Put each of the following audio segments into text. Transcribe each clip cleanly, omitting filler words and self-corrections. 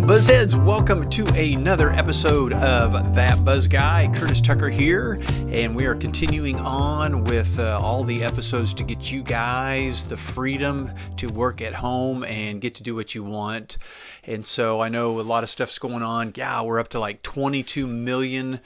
Buzzheads, welcome to another episode of That Buzz Guy. Curtis Tucker here, and we are continuing on with all the episodes to get you guys the freedom to work at home and get to do what you want. And so I know a lot of stuff's going on. Yeah, we're up to like 22 million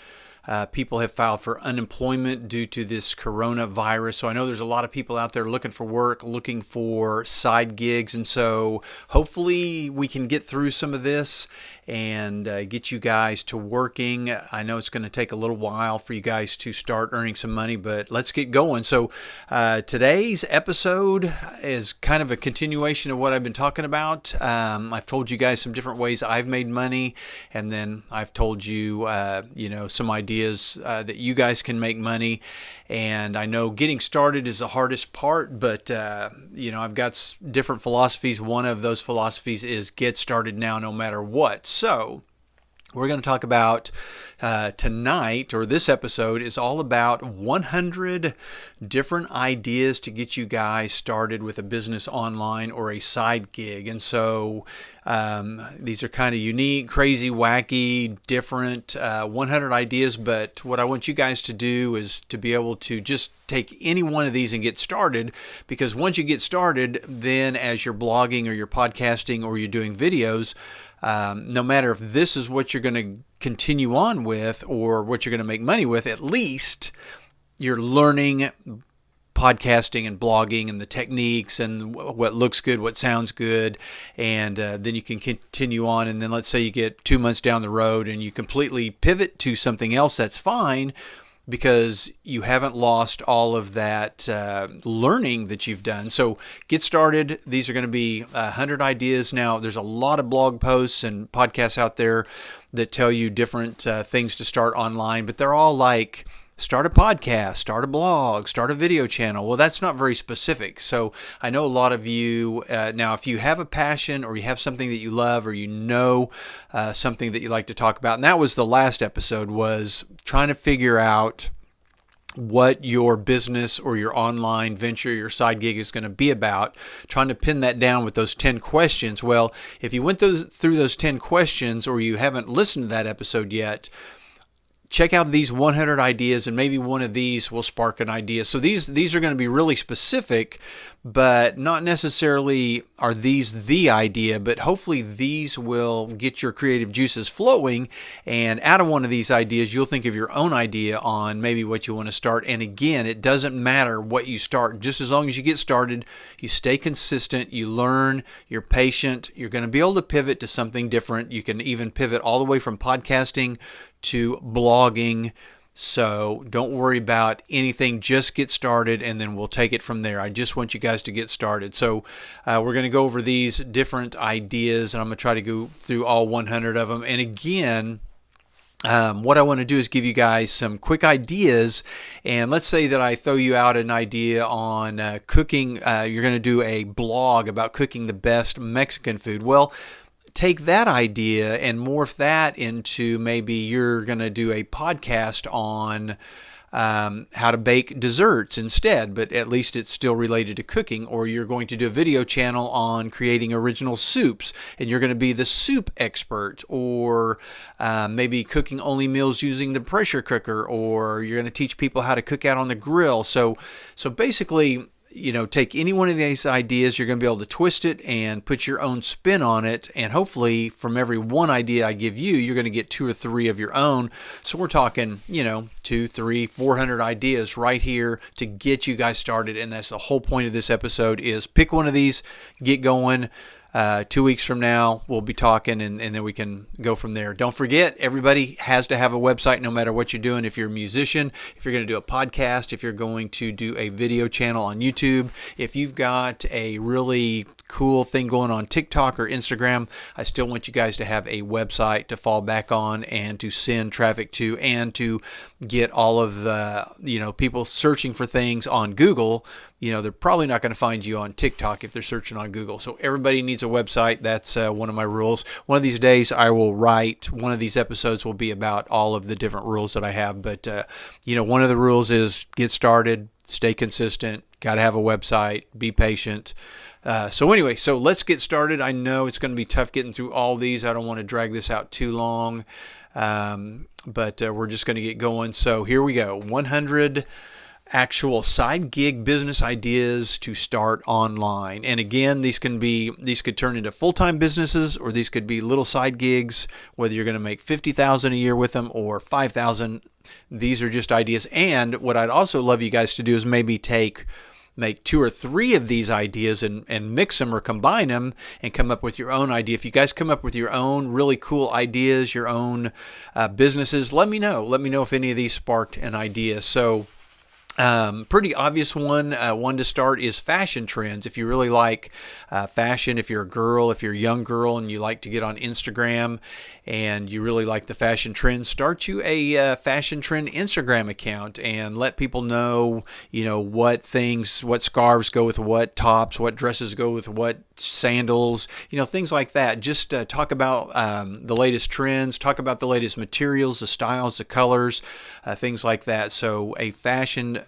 people have filed for unemployment due to this coronavirus. So I know there's a lot of people out there looking for work, looking for side gigs. And so hopefully we can get through some of this and get you guys to working. I know it's going to take a little while for you guys to start earning some money, but let's get going. So today's episode is kind of a continuation of what I've been talking about. I've told you guys some different ways I've made money, and then I've told you, some ideas that you guys can make money. And I know getting started is the hardest part, but I've got different philosophies. One of those philosophies is get started now, no matter what. So we're going to talk about tonight, or this episode is all about 100 different ideas to get you guys started with a business online or a side gig. And so these are kind of unique, crazy, wacky, different 100 ideas. But what I want you guys to do is to be able to just take any one of these and get started, because once you get started, then as you're blogging or you're podcasting or you're doing videos, no matter if this is what you're going to continue on with or what you're going to make money with, at least you're learning podcasting and blogging and the techniques and what looks good, what sounds good, and then you can continue on. And then let's say you get 2 months down the road and you completely pivot to something else, that's fine, because you haven't lost all of that learning that you've done. So get started. These are going to be 100 ideas. Now, there's a lot of blog posts and podcasts out there that tell you different things to start online, but they're all like, start a podcast, start a blog, start a video channel. Well, that's not very specific. So I know a lot of you, now if you have a passion or you have something that you love or something that you like to talk about, and that was the last episode, was trying to figure out what your business or your online venture, your side gig is going to be about, trying to pin that down with those 10 questions. Well, if you went through those 10 questions or you haven't listened to that episode yet, check out these 100 ideas, and maybe one of these will spark an idea. So these are going to be really specific, but not necessarily are these the idea, but hopefully these will get your creative juices flowing. And out of one of these ideas, you'll think of your own idea on maybe what you want to start. And again, it doesn't matter what you start. Just as long as you get started, you stay consistent, you learn, you're patient, you're going to be able to pivot to something different. You can even pivot all the way from podcasting to blogging. So don't worry about anything, just get started and then we'll take it from there. I just want you guys to get started. So we're going to go over these different ideas, and I'm going to try to go through all 100 of them. And again, what I want to do is give you guys some quick ideas. And let's say that I throw you out an idea on cooking. You're going to do a blog about cooking the best Mexican food. Well, take that idea and morph that into maybe you're going to do a podcast on how to bake desserts instead, but at least it's still related to cooking. Or you're going to do a video channel on creating original soups, and you're going to be the soup expert. Or maybe cooking only meals using the pressure cooker, or you're going to teach people how to cook out on the grill. So basically, take any one of these ideas, you're going to be able to twist it and put your own spin on it. And hopefully from every one idea I give you, you're going to get 2 or 3 of your own. So we're talking, 2, 3, 400 ideas right here to get you guys started. And that's the whole point of this episode, is pick one of these, get going. 2 weeks from now, we'll be talking, and then we can go from there. Don't forget, everybody has to have a website no matter what you're doing. If you're a musician, if you're going to do a podcast, if you're going to do a video channel on YouTube, if you've got a really cool thing going on TikTok or Instagram, I still want you guys to have a website to fall back on and to send traffic to, and to get all of the, people searching for things on Google. They're probably not going to find you on TikTok if they're searching on Google. So everybody needs a website. That's one of my rules. One of these days I will write, one of these episodes will be about all of the different rules that I have. But, one of the rules is get started, stay consistent, got to have a website, be patient. So anyway, so let's get started. I know it's going to be tough getting through all these. I don't want to drag this out too long, but we're just going to get going. So here we go. 100 actual side gig business ideas to start online. And again, these could turn into full-time businesses, or these could be little side gigs, whether you're going to make $50,000 a year with them or $5,000. These are just ideas. And what I'd also love you guys to do is maybe make 2 or 3 of these ideas and mix them or combine them and come up with your own idea. If you guys come up with your own really cool ideas, your own businesses, let me know. Let me know if any of these sparked an idea. So pretty obvious one to start is fashion trends. If you really like fashion, if you're a girl, if you're a young girl and you like to get on Instagram and you really like the fashion trends, start you a fashion trend Instagram account and let people know, what scarves go with what tops, what dresses go with what sandals, things like that. Just talk about the latest trends, talk about the latest materials, the styles, the colors, things like that. So a fashion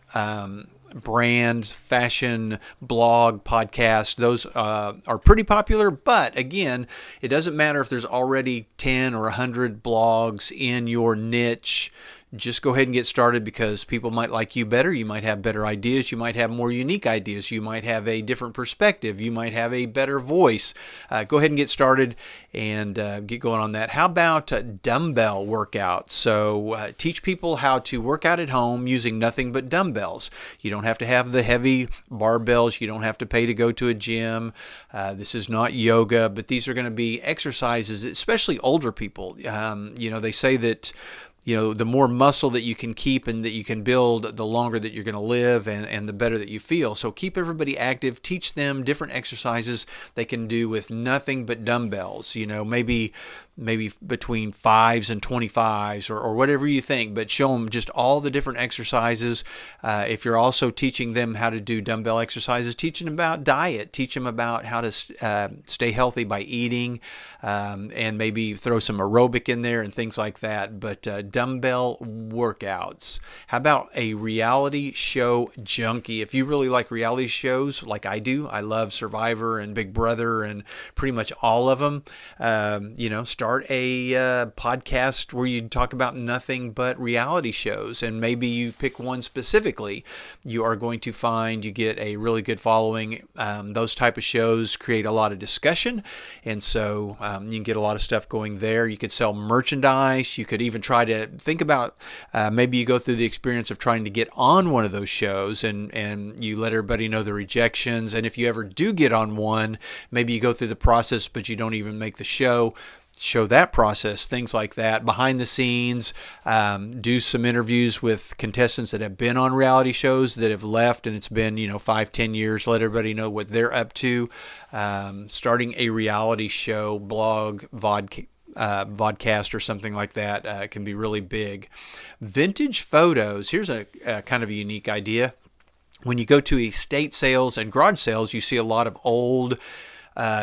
brand, fashion blog, podcast, those are pretty popular. But again, it doesn't matter if there's already 10 or 100 blogs in your niche. Just go ahead and get started, because people might like you better. You might have better ideas. You might have more unique ideas. You might have a different perspective. You might have a better voice. Go ahead and get started and get going on that. How about dumbbell workouts? So teach people how to work out at home using nothing but dumbbells. You don't have to have the heavy barbells. You don't have to pay to go to a gym. This is not yoga, but these are going to be exercises, especially older people. They say that the more muscle that you can keep and that you can build, the longer that you're going to live and the better that you feel. So keep everybody active. Teach them different exercises they can do with nothing but dumbbells. Maybe between 5s and 25s or whatever you think, but show them just all the different exercises. If you're also teaching them how to do dumbbell exercises, teach them about diet, teach them about how to stay healthy by eating, and maybe throw some aerobic in there and things like that. But dumbbell workouts. How about a reality show junkie? If you really like reality shows like I do, I love Survivor and Big Brother and pretty much all of them. Start a podcast where you talk about nothing but reality shows, and maybe you pick one specifically. You are going to find you get a really good following. Those type of shows create a lot of discussion, and so you can get a lot of stuff going there. You could sell merchandise. You could even try to think about maybe you go through the experience of trying to get on one of those shows, and you let everybody know the rejections. And if you ever do get on one, maybe you go through the process, but you don't even make the show. Show that process, things like that, behind the scenes. Do some interviews with contestants that have been on reality shows that have left, and it's been 5-10 years. Let everybody know what they're up to. Starting a reality show, blog, vodcast or something like that can be really big. Vintage photos. Here's a kind of a unique idea. When you go to estate sales and garage sales, you see a lot of old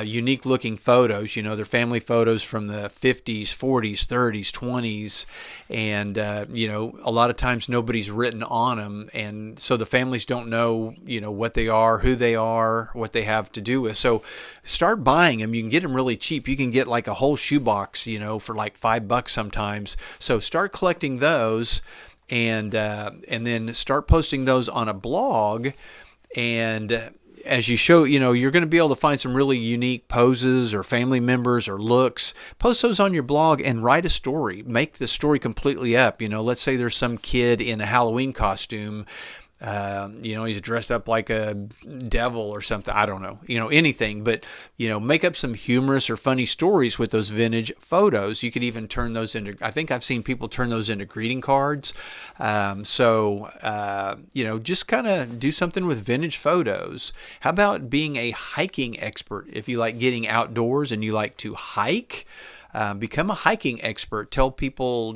unique looking photos. They're family photos from the 50s, 40s, 30s, 20s, and a lot of times nobody's written on them, and so the families don't know what they are, who they are, what they have to do with. So start buying them. You can get them really cheap. You can get like a whole shoebox for like $5 sometimes. So start collecting those, and then start posting those on a blog. And as you show, you're going to be able to find some really unique poses or family members or looks. Post those on your blog and write a story. Make the story completely up. Let's say there's some kid in a Halloween costume. He's dressed up like a devil or something. I don't know, anything, but, make up some humorous or funny stories with those vintage photos. You could even turn those into, I think I've seen people turn those into greeting cards. Just kind of do something with vintage photos. How about being a hiking expert? If you like getting outdoors and you like to hike, become a hiking expert. Tell people,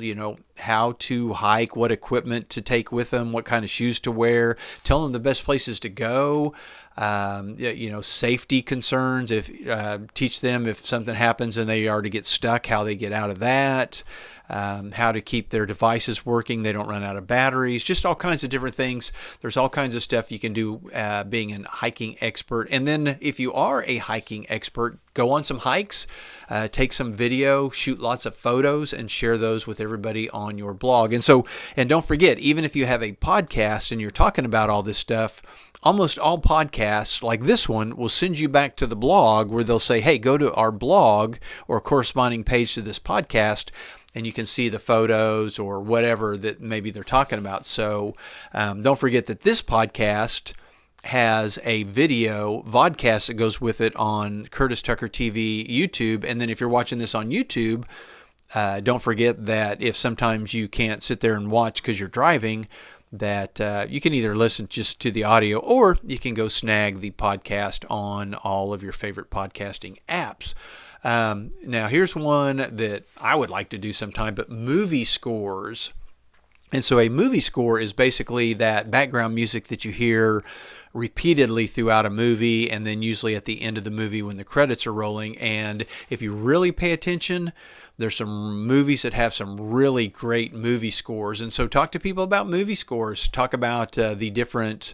how to hike, what equipment to take with them, what kind of shoes to wear, tell them the best places to go. Safety concerns, teach them if something happens and they are to get stuck, how they get out of that, how to keep their devices working, they don't run out of batteries, just all kinds of different things. There's all kinds of stuff you can do being a hiking expert. And then if you are a hiking expert, go on some hikes, take some video, shoot lots of photos, and share those with everybody on your blog. And don't forget, even if you have a podcast and you're talking about all this stuff, almost all podcasts like this one will send you back to the blog where they'll say, hey, go to our blog or corresponding page to this podcast, and you can see the photos or whatever that maybe they're talking about. So don't forget that this podcast has a video vodcast that goes with it on Curtis Tucker TV YouTube. And then if you're watching this on YouTube, don't forget that if sometimes you can't sit there and watch because you're driving, that you can either listen just to the audio or you can go snag the podcast on all of your favorite podcasting apps. Now, here's one that I would like to do sometime, but movie scores. And so a movie score is basically that background music that you hear repeatedly throughout a movie, and then usually at the end of the movie when the credits are rolling. And if you really pay attention, there's some movies that have some really great movie scores. And so talk to people about movie scores. Talk about the different,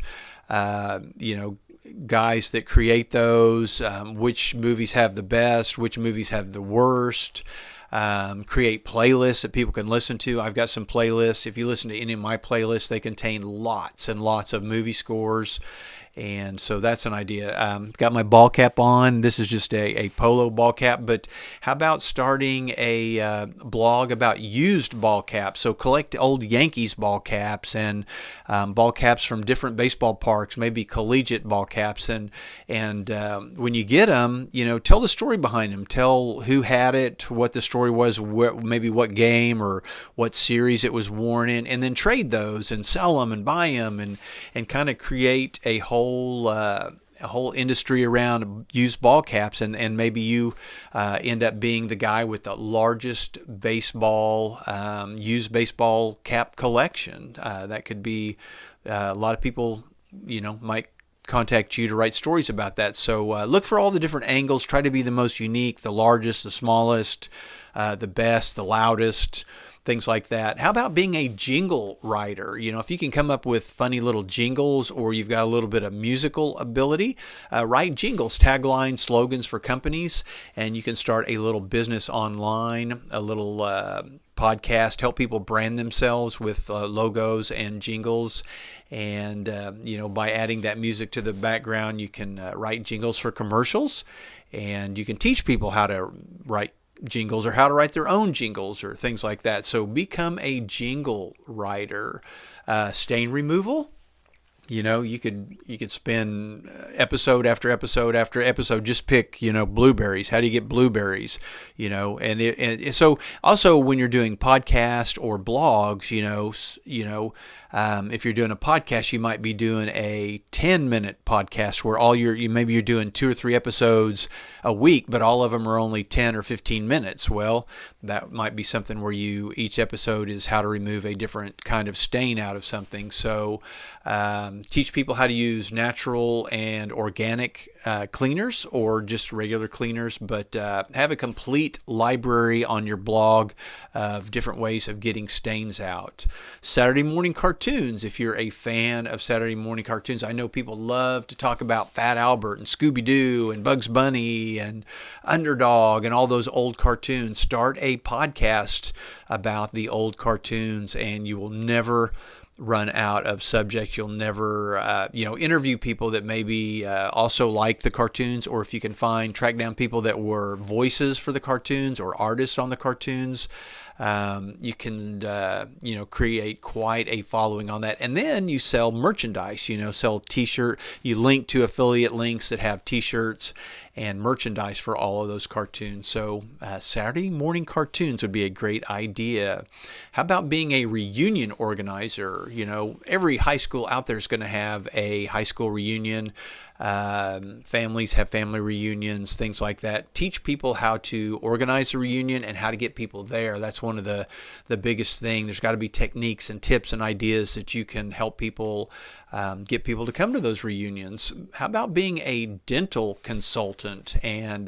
guys that create those, which movies have the best, which movies have the worst. Create playlists that people can listen to. I've got some playlists. If you listen to any of my playlists, they contain lots and lots of movie scores. And so that's an idea. Got my ball cap on. This is just a polo ball cap, but how about starting a blog about used ball caps? So collect old Yankees ball caps and ball caps from different baseball parks, maybe collegiate ball caps. And when you get them, tell the story behind them. Tell who had it, what the story was, maybe what game or what series it was worn in, and then trade those and sell them and buy them and kind of create a whole industry around used ball caps, and maybe you end up being the guy with the largest used baseball cap collection. That could be a lot of people, might contact you to write stories about that. So look for all the different angles. Try to be the most unique, the largest, the smallest, the best, the loudest, things like that. How about being a jingle writer? If you can come up with funny little jingles, or you've got a little bit of musical ability, write jingles, taglines, slogans for companies, and you can start a little business online, a little podcast, help people brand themselves with logos and jingles. And, by adding that music to the background, you can write jingles for commercials, and you can teach people how to write jingles or how to write their own jingles or things like that. So become a jingle writer. Stain removal. You could spend episode after episode after episode, just pick, blueberries. How do you get blueberries? And so also when you're doing podcast or blogs, if you're doing a podcast, you might be doing a 10-minute podcast where maybe you're doing 2 or 3 episodes a week, but all of them are only 10 or 15 minutes. Well, that might be something where each episode is how to remove a different kind of stain out of something. So teach people how to use natural and organic cleaners or just regular cleaners, but have a complete library on your blog of different ways of getting stains out. Saturday morning cartoons. If you're a fan of Saturday morning cartoons, I know people love to talk about Fat Albert and Scooby-Doo and Bugs Bunny and Underdog and all those old cartoons. Start a podcast about the old cartoons, and you will never run out of subjects. You'll never, interview people that maybe also like the cartoons, or if you can track down people that were voices for the cartoons or artists on the cartoons. You can, create quite a following on that. And then you sell merchandise, sell t-shirt. You link to affiliate links that have t-shirts and merchandise for all of those cartoons. So Saturday morning cartoons would be a great idea. How about being a reunion organizer? Every high school out there is going to have a high school reunion. Families have family reunions, things like that. Teach people how to organize a reunion and how to get people there. That's one of the biggest thing. There's got to be techniques and tips and ideas that you can help people get people to come to those reunions. How about being a dental consultant? And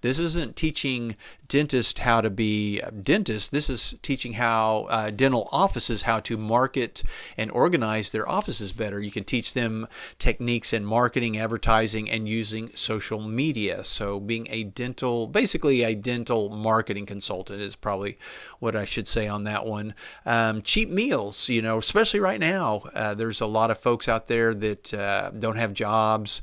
this isn't teaching dentists how to be dentists. This is teaching how dental offices how to market and organize their offices better. You can teach them techniques in marketing, advertising, and using social media. So being basically a dental marketing consultant is probably what I should say on that one. Cheap meals, especially right now. There's a lot of folks out there that don't have jobs.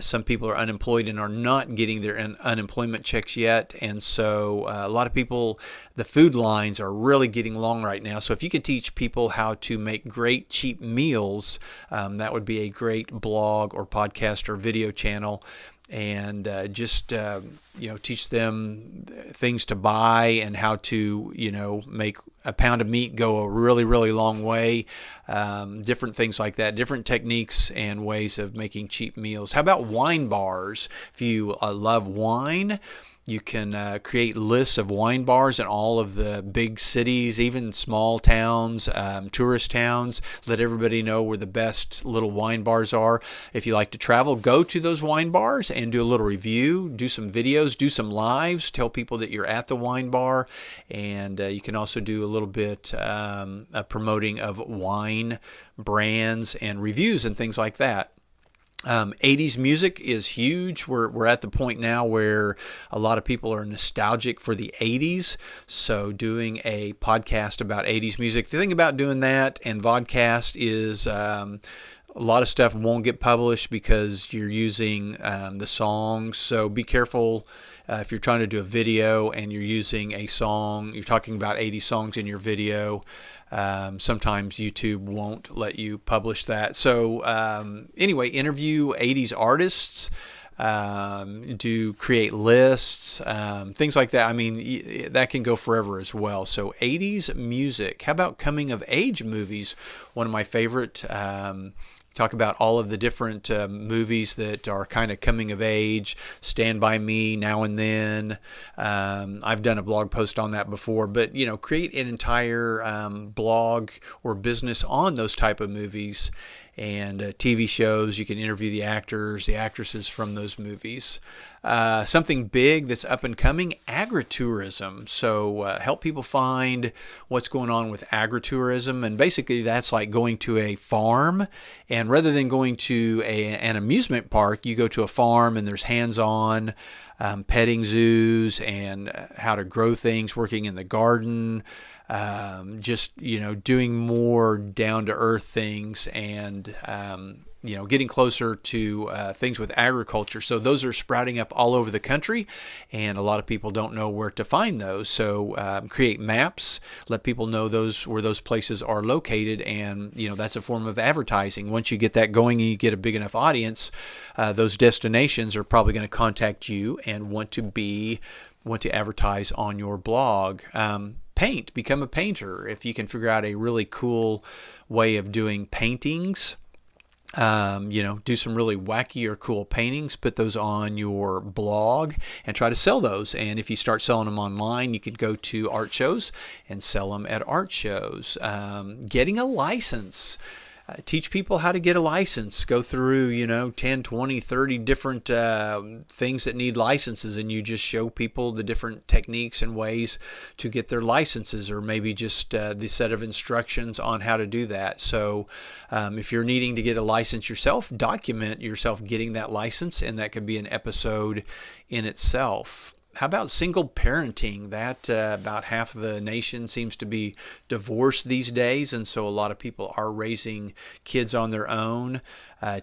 Some people are unemployed and are not getting their unemployment checks yet. And so a lot of people, the food lines are really getting long right now. So if you can teach people how to make great cheap meals, that would be a great blog or podcast or video channel. And just teach them things to buy and how to make a pound of meat go a really, really long way. Different things like that, different techniques and ways of making cheap meals. How about wine bars? If you love wine, you can create lists of wine bars in all of the big cities, even small towns, tourist towns. Let everybody know where the best little wine bars are. If you like to travel, go to those wine bars and do a little review, do some videos, do some lives, tell people that you're at the wine bar. And you can also do a little bit promoting of wine brands and reviews and things like that. 80s music is huge. We're at the point now where a lot of people are nostalgic for the 80s. So doing a podcast about 80s music. The thing about doing that and vodcast is a lot of stuff won't get published because you're using the songs. So be careful if you're trying to do a video and you're using a song, you're talking about 80 songs in your video. Sometimes YouTube won't let you publish that. So anyway, interview 80s artists, create lists, things like that. I mean, that can go forever as well. So 80s music. How about coming of age movies? One of my favorite. Talk about all of the different movies that are kind of coming of age, Stand By Me, Now and Then. I've done a blog post on that before, but create an entire blog or business on those type of movies and TV shows. You can interview the actors, the actresses from those movies. Something big that's up and coming, agritourism. So help people find what's going on with agritourism. And basically that's like going to a farm. And rather than going to an amusement park, you go to a farm and there's hands-on petting zoos and how to grow things, working in the garden. Doing more down-to-earth things and, getting closer to things with agriculture. So those are sprouting up all over the country, and a lot of people don't know where to find those. So create maps, let people know where those places are located, and that's a form of advertising. Once you get that going and you get a big enough audience, those destinations are probably going to contact you and want to advertise on your blog. Become a painter. If you can figure out a really cool way of doing paintings, do some really wacky or cool paintings, put those on your blog and try to sell those. And if you start selling them online, you could go to art shows and sell them at art shows. Getting a license. Teach people how to get a license. Go through, 10, 20, 30 different things that need licenses, and you just show people the different techniques and ways to get their licenses, or maybe just the set of instructions on how to do that. So if you're needing to get a license yourself, document yourself getting that license, and that could be an episode in itself. How about single parenting? That about half of the nation seems to be divorced these days, and so a lot of people are raising kids on their own.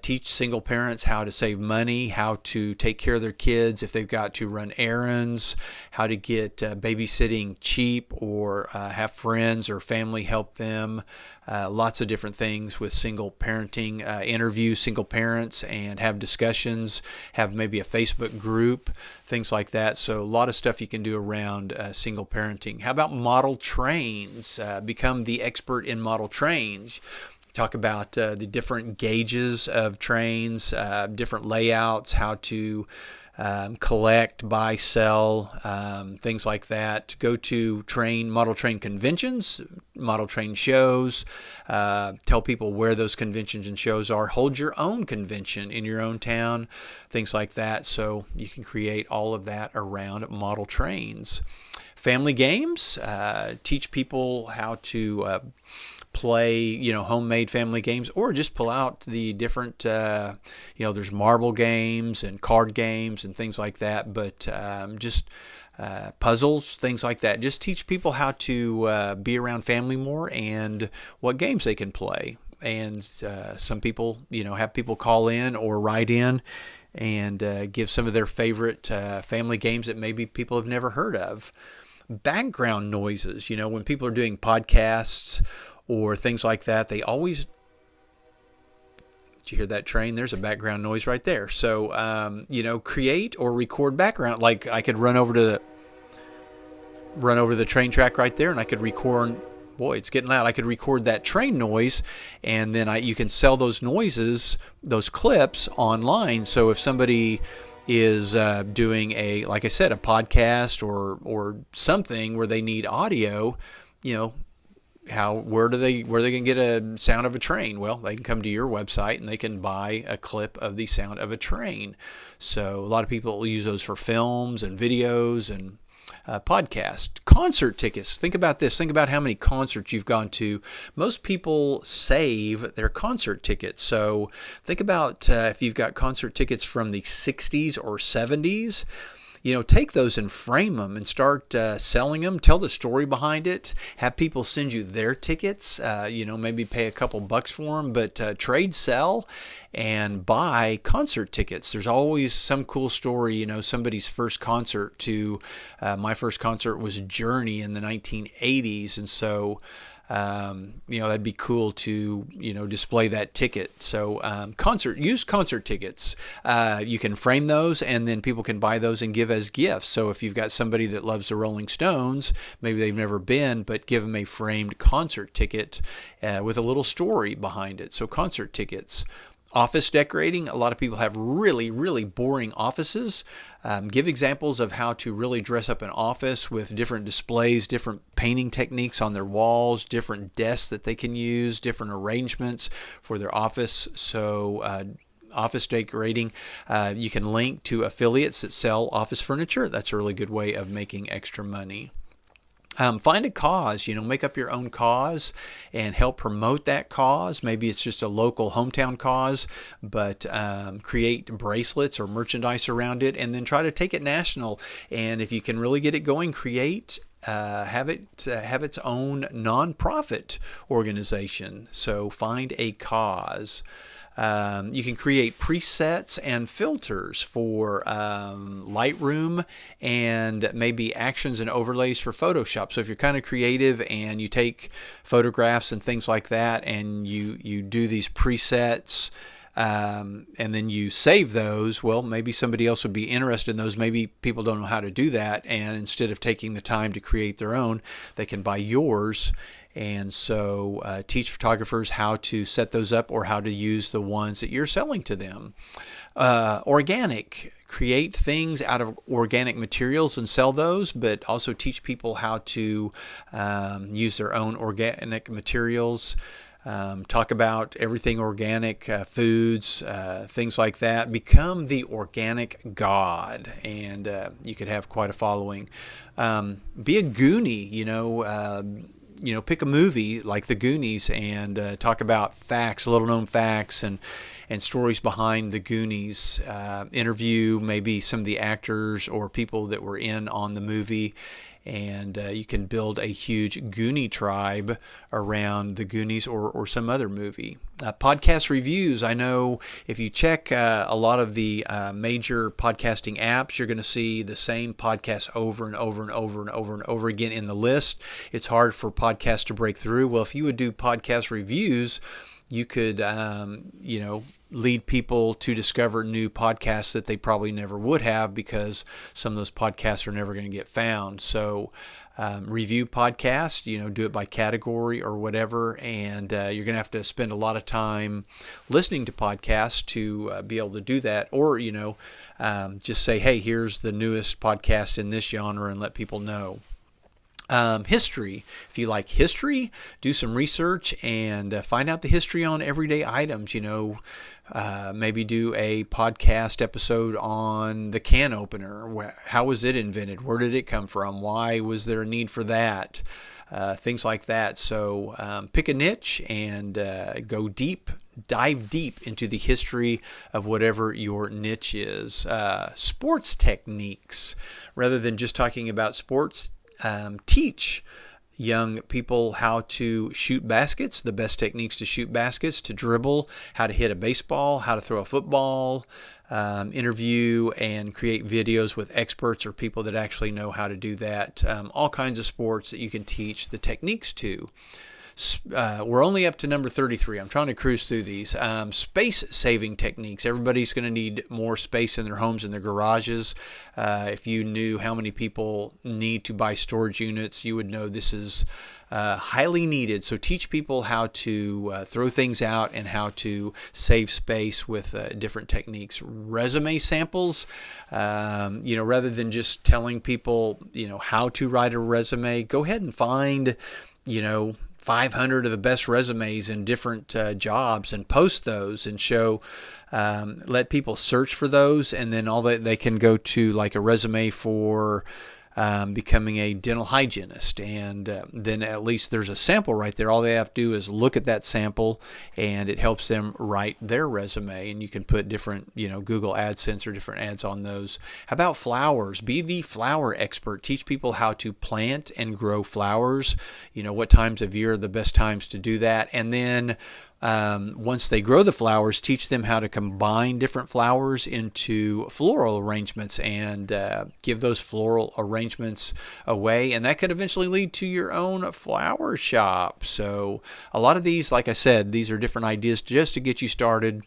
Teach single parents how to save money, how to take care of their kids if they've got to run errands, how to get babysitting cheap, or have friends or family help them. Lots of different things with single parenting. Interview single parents and have discussions, have maybe a Facebook group, things like that. So a lot of stuff you can do around single parenting. How about model trains? Become the expert in model trains. talk about the different gauges of trains, different layouts, how to collect, buy, sell, things like that. Go to model train conventions, model train shows, tell people where those conventions and shows are. Hold your own convention in your own town, things like that. So you can create all of that around model trains. Family games, teach people how to play, homemade family games, or just pull out the different, there's marble games and card games and things like that, but just puzzles, things like that. Just teach people how to be around family more and what games they can play. And some people, have people call in or write in and give some of their favorite family games that maybe people have never heard of. Background noises, when people are doing podcasts or things like that, they always... Did you hear that train? There's a background noise right there. So, create or record background. Like I could run over the train track right there, and I could record. Boy, it's getting loud. I could record that train noise, and then you can sell those noises, those clips online. So if somebody is doing like I said, a podcast or something where they need audio, where are they going to get a sound of a train? Well, they can come to your website and they can buy a clip of the sound of a train. So a lot of people use those for films and videos and podcast. Concert tickets. Think about this. Think about how many concerts you've gone to. Most people save their concert tickets. So think about if you've got concert tickets from the 60s or 70s. Take those and frame them and start selling them. Tell the story behind it. Have people send you their tickets. Maybe pay a couple bucks for them, but trade, sell, and buy concert tickets. There's always some cool story. Somebody's first concert to my first concert was Journey in the 1980s, and so that'd be cool to, display that ticket. So use concert tickets. You can frame those, and then people can buy those and give as gifts. So if you've got somebody that loves the Rolling Stones, maybe they've never been, but give them a framed concert ticket with a little story behind it. So concert tickets. Office decorating. A lot of people have really, really boring offices. Give examples of how to really dress up an office with different displays, different painting techniques on their walls, different desks that they can use, different arrangements for their office. So office decorating. You can link to affiliates that sell office furniture. That's a really good way of making extra money. Find a cause, make up your own cause and help promote that cause. Maybe it's just a local hometown cause, but create bracelets or merchandise around it, and then try to take it national. And if you can really get it going, have its own nonprofit organization. So find a cause. You can create presets and filters for Lightroom and maybe actions and overlays for Photoshop. So if you're kind of creative and you take photographs and things like that and you do these presets and then you save those, well, maybe somebody else would be interested in those. Maybe people don't know how to do that, and instead of taking the time to create their own, they can buy yours. And so teach photographers how to set those up or how to use the ones that you're selling to them. Organic. Create things out of organic materials and sell those, but also teach people how to use their own organic materials. Talk about everything organic, foods, things like that. Become the organic god, and you could have quite a following. Be a Goonie, pick a movie like The Goonies and talk about facts, little known facts and stories behind The Goonies. Interview maybe some of the actors or people that were in on the movie, and you can build a huge Goonie tribe around The Goonies or some other movie. Podcast reviews. I know if you check a lot of the major podcasting apps, you're going to see the same podcast over and over and over and over and over again in the list. It's hard for podcasts to break through. Well, if you would do podcast reviews, you could, lead people to discover new podcasts that they probably never would have, because some of those podcasts are never going to get found. So review podcasts, do it by category or whatever, and you're going to have to spend a lot of time listening to podcasts to be able to do that. Or just say, hey, here's the newest podcast in this genre, and let people know. History. If you like history, do some research and find out the history on everyday items. Maybe do a podcast episode on the can opener. How was it invented? Where did it come from? Why was there a need for that? Things like that. So pick a niche and dive deep into the history of whatever your niche is. Sports techniques. Rather than just talking about sports, teach young people how to shoot baskets, the best techniques to shoot baskets, to dribble, how to hit a baseball, how to throw a football, interview and create videos with experts or people that actually know how to do that. All kinds of sports that you can teach the techniques to. We're only up to number 33. I'm trying to cruise through these. Space-saving techniques. Everybody's going to need more space in their homes and their garages. If you knew how many people need to buy storage units, you would know this is highly needed. So teach people how to throw things out and how to save space with different techniques. Resume samples. Rather than just telling people, how to write a resume, go ahead and find, 500 of the best resumes in different jobs and post those and let people search for those, and then all that they can go to, like a resume for becoming a dental hygienist, and then at least there's a sample right there. All they have to do is look at that sample, and it helps them write their resume. And you can put different, Google AdSense or different ads on those. How about flowers? Be the flower expert. Teach people how to plant and grow flowers. What times of year are the best times to do that, and then once they grow the flowers, teach them how to combine different flowers into floral arrangements and give those floral arrangements away. And that could eventually lead to your own flower shop. So a lot of these, like I said, these are different ideas just to get you started.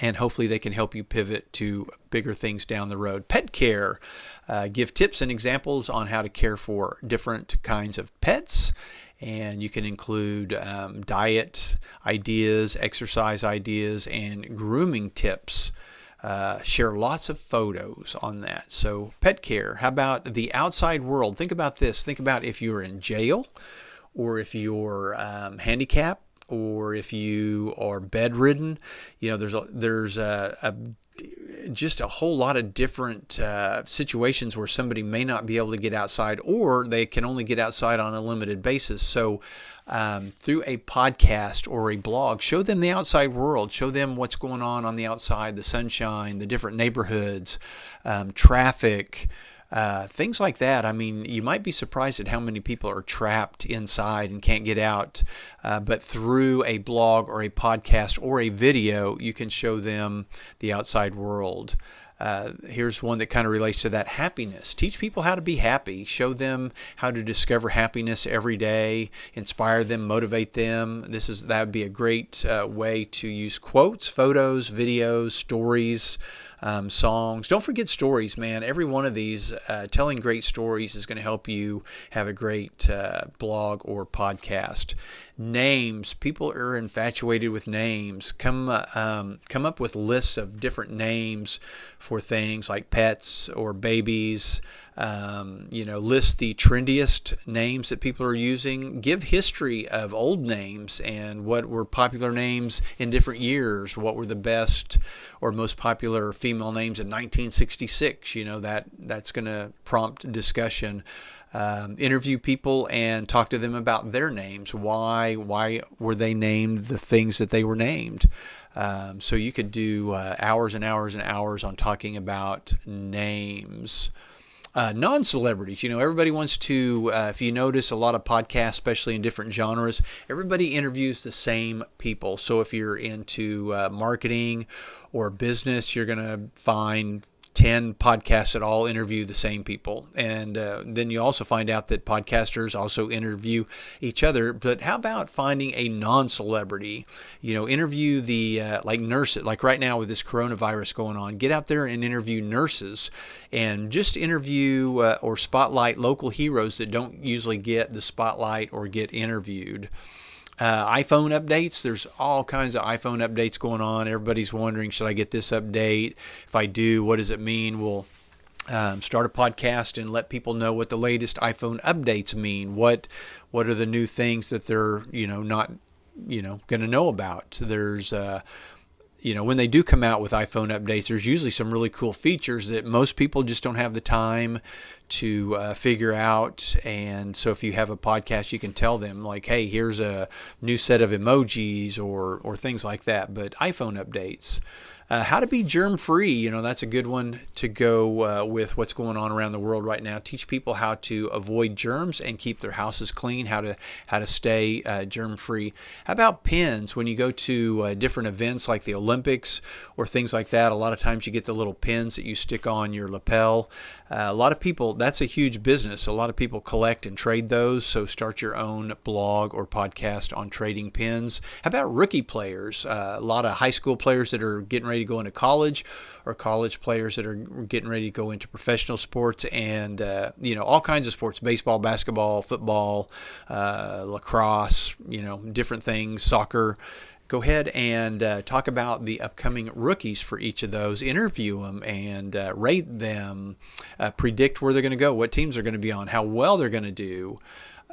And hopefully they can help you pivot to bigger things down the road. Pet care. Give tips and examples on how to care for different kinds of pets. And you can include diet ideas, exercise ideas, and grooming tips. Share lots of photos on that. So pet care. How about the outside world? Think about this. Think about if you're in jail, or if you're handicapped, or if you are bedridden. There's just a whole lot of different situations where somebody may not be able to get outside, or they can only get outside on a limited basis. So through a podcast or a blog, show them the outside world. Show them what's going on the outside, the sunshine, the different neighborhoods, traffic, things like that. I mean, you might be surprised at how many people are trapped inside and can't get out. But through a blog or a podcast or a video, you can show them the outside world. Here's one that kind of relates to that: happiness. Teach people how to be happy. Show them how to discover happiness every day. Inspire them, motivate them. That would be a great way to use quotes, photos, videos, stories, songs. Don't forget stories, man. Every one of these, telling great stories is going to help you have a great blog or podcast. Names. People are infatuated with names. Come up with lists of different names for things like pets or babies. List the trendiest names that people are using. Give history of old names and what were popular names in different years. What were the best or most popular female names in 1966? That's going to prompt discussion. Interview people and talk to them about their names. Why were they named the things that they were named? So you could do hours and hours and hours on talking about names. Non-celebrities. Everybody wants to, if you notice a lot of podcasts, especially in different genres, everybody interviews the same people. So if you're into marketing or business, you're going to find 10 podcasts that all interview the same people. And then you also find out that podcasters also interview each other. But how about finding a non-celebrity? Interview the like nurses. Like right now with this coronavirus going on, get out there and interview nurses, and just interview or spotlight local heroes that don't usually get the spotlight or get interviewed. iPhone updates. There's all kinds of iPhone updates going on. Everybody's wondering, should I get this update? If I do, what does it mean? We'll start a podcast and let people know what the latest iPhone updates mean. What are the new things that they're not going to know about? There's when they do come out with iPhone updates, there's usually some really cool features that most people just don't have the time to figure out. And so if you have a podcast, you can tell them like, hey, here's a new set of emojis or things like that. But iPhone updates. How to be germ-free, that's a good one to go with what's going on around the world right now. Teach people how to avoid germs and keep their houses clean, how to stay germ-free. How about pins? When you go to different events like the Olympics or things like that, a lot of times you get the little pins that you stick on your lapel. A lot of people, that's a huge business. A lot of people collect and trade those, so start your own blog or podcast on trading pins. How about rookie players? A lot of high school players that are getting ready to go into college, or college players that are getting ready to go into professional sports, and all kinds of sports: baseball, basketball, football, lacrosse, different things, soccer. Go ahead and talk about the upcoming rookies for each of those. Interview them and rate them. Predict where they're going to go, what teams they're going to be on, how well they're going to do.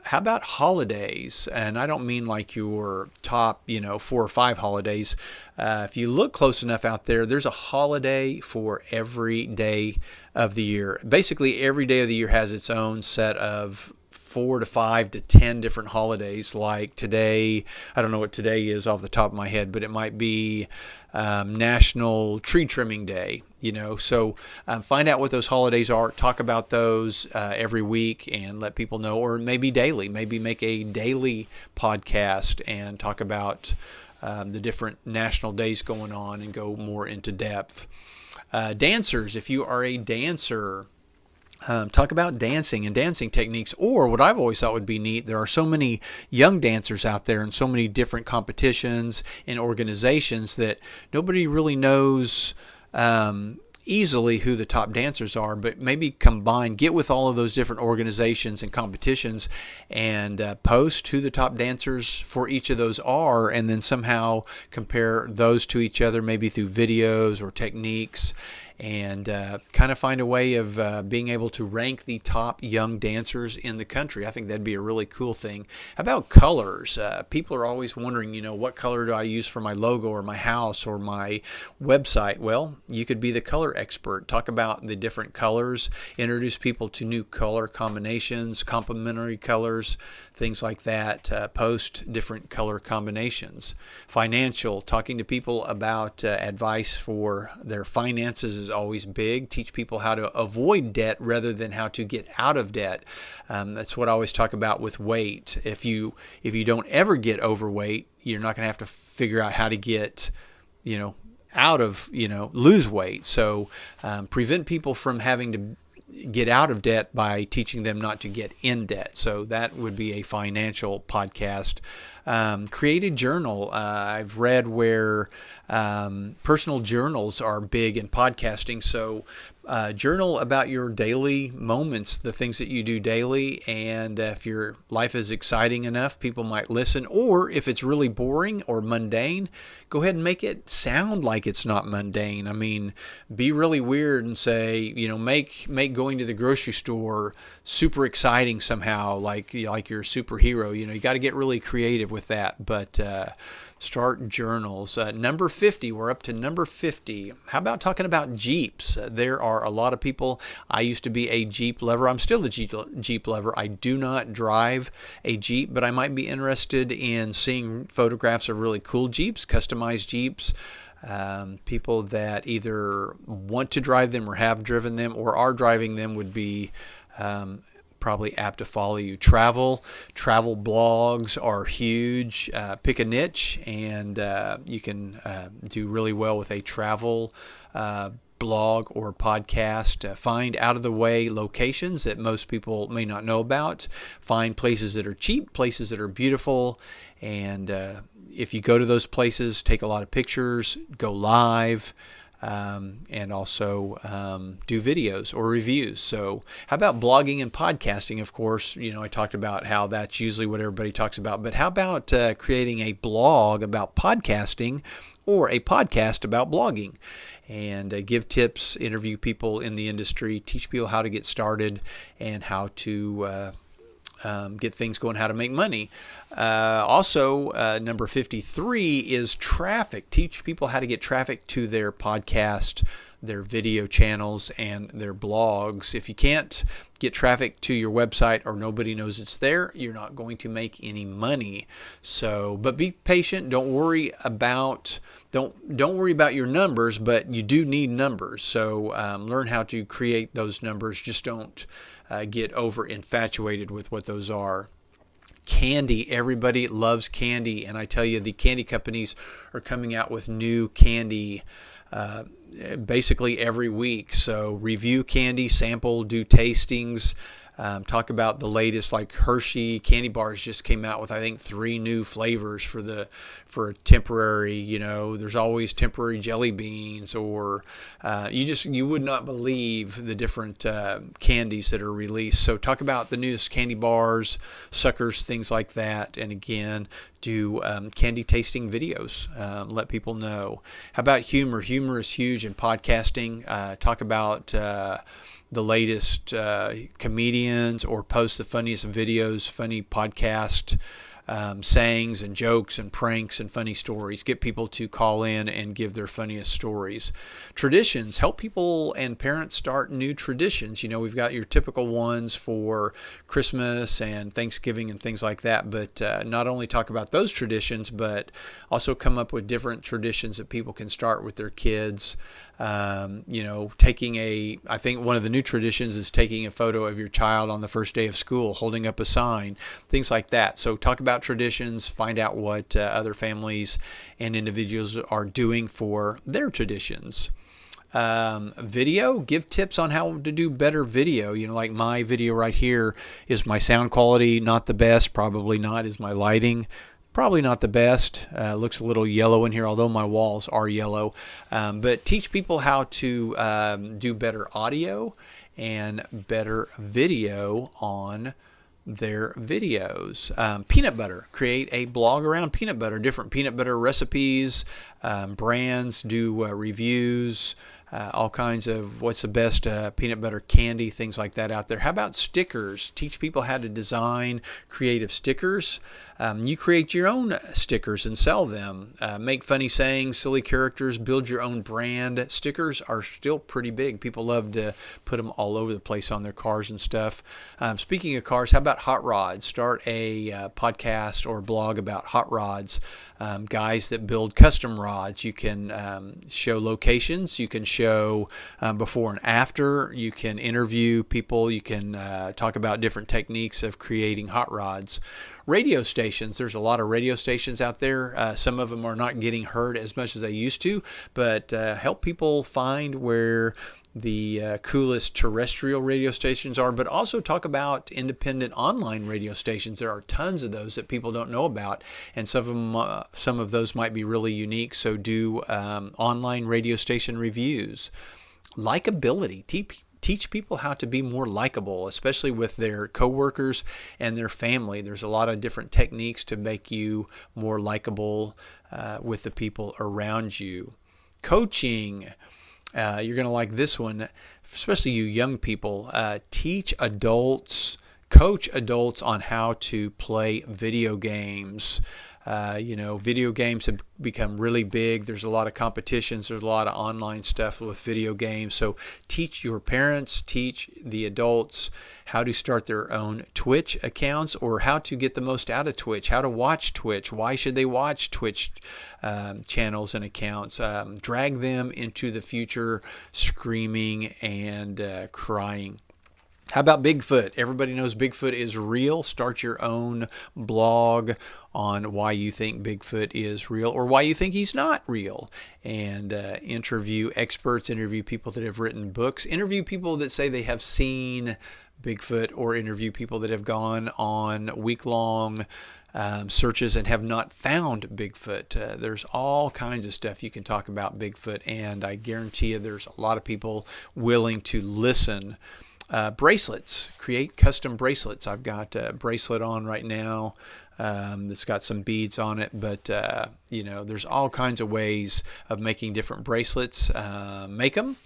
How about holidays? And I don't mean like your top, 4 or 5 holidays. If you look close enough out there, there's a holiday for every day of the year. Basically, every day of the year has its own set of 4 to 5 to 10 different holidays. Like today, I don't know what today is off the top of my head, but it might be National Tree Trimming Day. So find out what those holidays are. Talk about those every week and let people know, or maybe daily. Maybe make a daily podcast and talk about the different national days going on and go more into depth. Dancers, if you are a dancer, talk about dancing and dancing techniques. Or what I've always thought would be neat, there are so many young dancers out there and so many different competitions and organizations that nobody really knows easily who the top dancers are, but maybe get with all of those different organizations and competitions and post who the top dancers for each of those are, and then somehow compare those to each other, maybe through videos or techniques, and kind of find a way of being able to rank the top young dancers in the country. I think that'd be a really cool thing. How about colors? People are always wondering, what color do I use for my logo or my house or my website? Well, you could be the color expert. Talk about the different colors, introduce people to new color combinations, complementary colors, things like that. Post different color combinations. Financial, talking to people about advice for their finances is always big. Teach people how to avoid debt rather than how to get out of debt. That's what I always talk about with weight. If you don't ever get overweight, you're not going to have to figure out how to get, out of, lose weight. So prevent people from having to get out of debt by teaching them not to get in debt. So that would be a financial podcast. Create a journal. I've read where personal journals are big in podcasting. So journal about your daily moments, the things that you do daily. And if your life is exciting enough, people might listen. Or if it's really boring or mundane, go ahead and make it sound like it's not mundane. I mean, be really weird and say, make going to the grocery store super exciting somehow, like you're a superhero. You got to get really creative with that. But start journals. Number 50, we're up to number 50. How about talking about Jeeps? There are a lot of people. I used to be a Jeep lover. I'm still a Jeep lover. I do not drive a Jeep, but I might be interested in seeing photographs of really cool Jeeps, customized Jeeps. People that either want to drive them or have driven them or are driving them would be probably apt to follow you. Travel blogs are huge. Pick a niche and you can do really well with a travel blog or podcast. Find out-of-the-way locations that most people may not know about. Find places that are cheap, places that are beautiful, and if you go to those places, take a lot of pictures, go live, and also do videos or reviews. So how about blogging and podcasting? Of course, I talked about how that's usually what everybody talks about, but how about creating a blog about podcasting or a podcast about blogging, and give tips, interview people in the industry, teach people how to get started and how to get things going, how to make money. Also, number 53 is traffic. Teach people how to get traffic to their podcast, their video channels, and their blogs. If you can't get traffic to your website or nobody knows it's there, you're not going to make any money. So, but be patient. Don't worry about your numbers, but you do need numbers. So learn how to create those numbers. Just don't get over infatuated with what those are. Candy. Everybody loves candy, and I tell you, the candy companies are coming out with new candy basically every week. So review candy, sample, do tastings, talk about the latest. Like Hershey candy bars just came out with, I think, 3 new flavors for temporary. There's always temporary jelly beans, or you would not believe the different candies that are released. So talk about the newest candy bars, suckers, things like that. And again, do candy tasting videos. Let people know. How about humor? Humor is huge in podcasting. Talk about the latest comedians, or post the funniest videos, funny podcast sayings and jokes and pranks and funny stories. Get people to call in and give their funniest stories. Traditions. Help people and parents start new traditions. We've got your typical ones for Christmas and Thanksgiving and things like that, but not only talk about those traditions, but also come up with different traditions that people can start with their kids. I think one of the new traditions is taking a photo of your child on the first day of school, holding up a sign, things like that. So talk about traditions, find out what other families and individuals are doing for their traditions. Video, give tips on how to do better video. Like my video right here, is my sound quality not the best? Probably not. Is my lighting probably not the best? Looks a little yellow in here, although my walls are yellow. But teach people how to do better audio and better video on their videos. Peanut butter. Create a blog around peanut butter, different peanut butter recipes, brands, do reviews, all kinds of what's the best peanut butter candy, things like that out there. How about stickers? Teach people how to design creative stickers. You create your own stickers and sell them. Make funny sayings, silly characters, build your own brand. Stickers are still pretty big. People love to put them all over the place on their cars and stuff. Speaking of cars, how about hot rods? Start a podcast or blog about hot rods. Guys that build custom rods. You can show locations. You can show before and after. You can interview people. You can talk about different techniques of creating hot rods. Radio stations. There's a lot of radio stations out there. Some of them are not getting heard as much as they used to, but help people find where the coolest terrestrial radio stations are, but also talk about independent online radio stations. There are tons of those that people don't know about, and some of those might be really unique. So do online radio station reviews. Likability. Teach people how to be more likable, especially with their coworkers and their family. There's a lot of different techniques to make you more likable with the people around you. Coaching. You're going to like this one, especially you young people. Coach adults on how to play video games. Video games have become really big. There's a lot of competitions. There's a lot of online stuff with video games. So teach your parents, teach the adults how to start their own Twitch accounts, or how to get the most out of Twitch, how to watch Twitch. Why should they watch Twitch channels and accounts? Drag them into the future screaming and crying. How about Bigfoot? Everybody knows Bigfoot is real. Start your own blog on why you think Bigfoot is real or why you think he's not real. And interview experts, interview people that have written books, interview people that say they have seen Bigfoot, or interview people that have gone on week-long searches and have not found Bigfoot. There's all kinds of stuff you can talk about Bigfoot, and I guarantee you there's a lot of people willing to listen. Bracelets, create custom bracelets. I've got a bracelet on right now that's got some beads on it, but there's all kinds of ways of making different bracelets. Make them,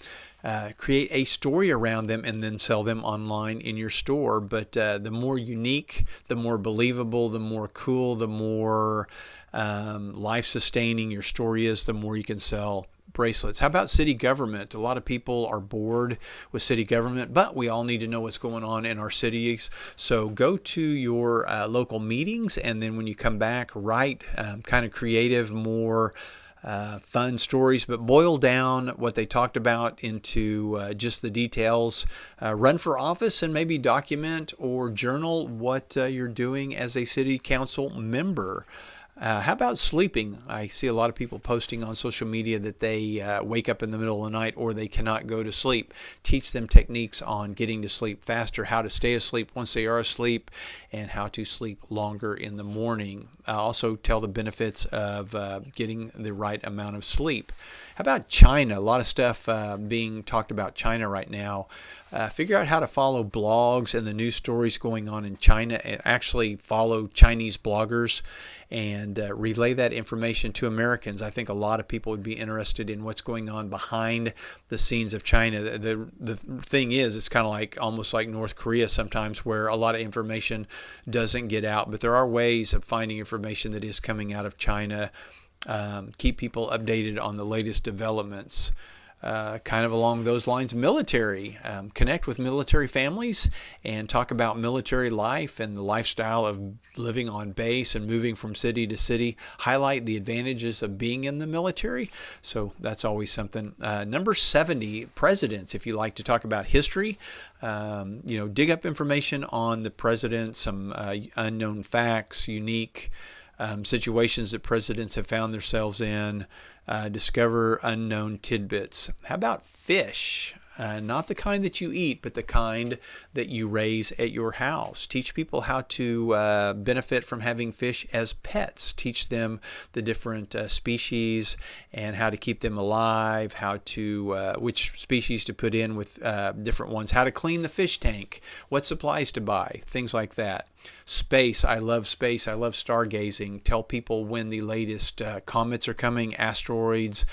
create a story around them, and then sell them online in your store. But the more unique, the more believable, the more cool, the more life-sustaining your story is, the more you can sell bracelets. How about city government? A lot of people are bored with city government, but we all need to know what's going on in our cities. So go to your local meetings, and then when you come back, write kind of creative, more fun stories, but boil down what they talked about into just the details. Run for office and maybe document or journal what you're doing as a city council member. How about sleeping? I see a lot of people posting on social media that they wake up in the middle of the night or they cannot go to sleep. Teach them techniques on getting to sleep faster, how to stay asleep once they are asleep, and how to sleep longer in the morning. Also tell the benefits of getting the right amount of sleep. How about China? A lot of stuff being talked about China right now. Figure out how to follow blogs and the news stories going on in China, and actually follow Chinese bloggers and relay that information to Americans. I think a lot of people would be interested in what's going on behind the scenes of China. The thing is, it's kind of like almost like North Korea sometimes, where a lot of information doesn't get out, but there are ways of finding information that is coming out of China. Keep people updated on the latest developments. Kind of along those lines, military. Connect with military families and talk about military life and the lifestyle of living on base and moving from city to city. Highlight the advantages of being in the military. So that's always something. Number 70, presidents. If you like to talk about history, dig up information on the president, some unknown facts, unique situations that presidents have found themselves in. Discover unknown tidbits. How about fish? Not the kind that you eat, but the kind that you raise at your house. Teach people how to benefit from having fish as pets. Teach them the different species and how to keep them alive, how to which species to put in with different ones, how to clean the fish tank, what supplies to buy, things like that. Space. I love space. I love stargazing. Tell people when the latest comets are coming, asteroids,